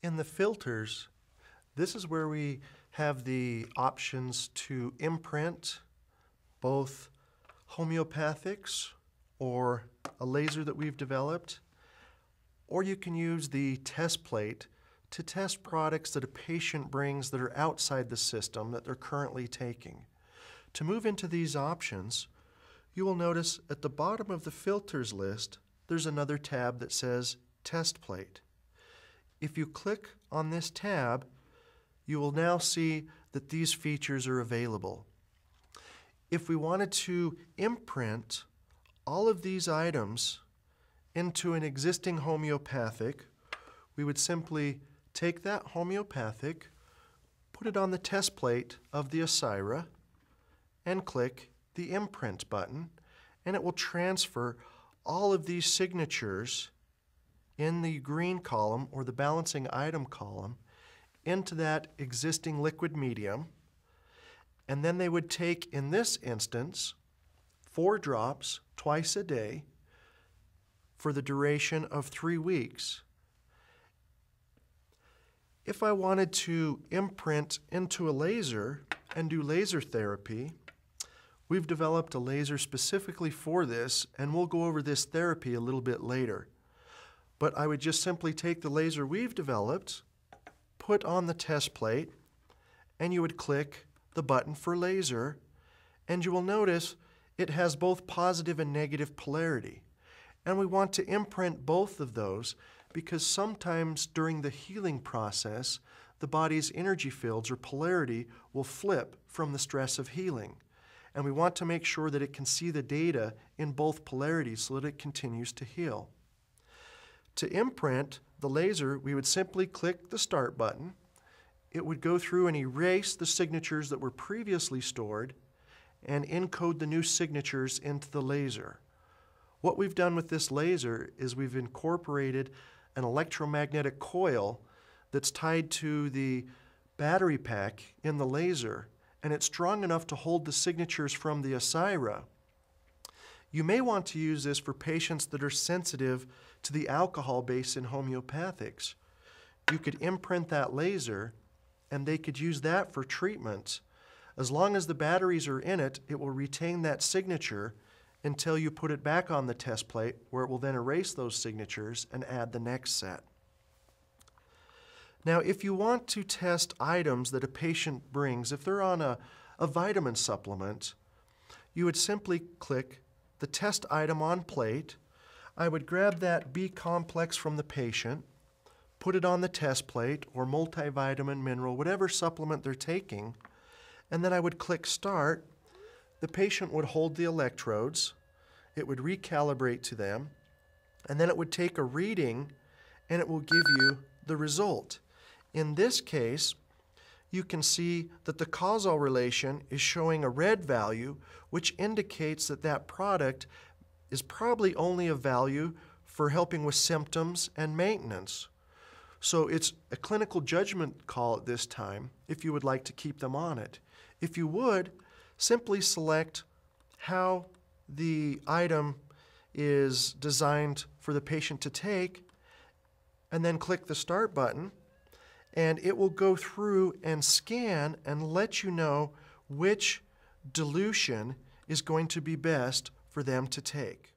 In the filters, this is where we have the options to imprint both homeopathics or a laser that we've developed, or you can use the test plate to test products that a patient brings that are outside the system that they're currently taking. To move into these options, you will notice at the bottom of the filters list, there's another tab that says Test Plate. If you click on this tab, you will now see that these features are available. If we wanted to imprint all of these items into an existing homeopathic, we would simply take that homeopathic, put it on the test plate of the Asyra, and click the Imprint button, and it will transfer all of these signatures in the green column or the balancing item column into that existing liquid medium. And then they would take, in this instance, 4 drops twice a day for the duration of 3 weeks. If I wanted to imprint into a laser and do laser therapy, we've developed a laser specifically for this, and we'll go over this therapy a little bit later. But I would just simply take the laser we've developed, put on the test plate, and you would click the button for laser, and you will notice it has both positive and negative polarity. And we want to imprint both of those because sometimes during the healing process, the body's energy fields or polarity will flip from the stress of healing. And we want to make sure that it can see the data in both polarities so that it continues to heal. To imprint the laser, we would simply click the Start button. It would go through and erase the signatures that were previously stored and encode the new signatures into the laser. What we've done with this laser is we've incorporated an electromagnetic coil that's tied to the battery pack in the laser, and it's strong enough to hold the signatures from the Asyra. You may want to use this for patients that are sensitive to the alcohol base in homeopathics. You could imprint that laser, and they could use that for treatment. As long as the batteries are in it, it will retain that signature until you put it back on the test plate, where it will then erase those signatures and add the next set. Now, if you want to test items that a patient brings, if they're on a vitamin supplement, you would simply click the test item on plate. I would grab that B complex from the patient, put it on the test plate or multivitamin, mineral, whatever supplement they're taking, and then I would click Start. The patient would hold the electrodes, it would recalibrate to them, and then it would take a reading and it will give you the result. In this case, you can see that the causal relation is showing a red value, which indicates that that product is probably only of value for helping with symptoms and maintenance. So it's a clinical judgment call at this time if you would like to keep them on it. If you would, simply select how the item is designed for the patient to take, and then click the Start button, and it will go through and scan and let you know which dilution is going to be best for them to take.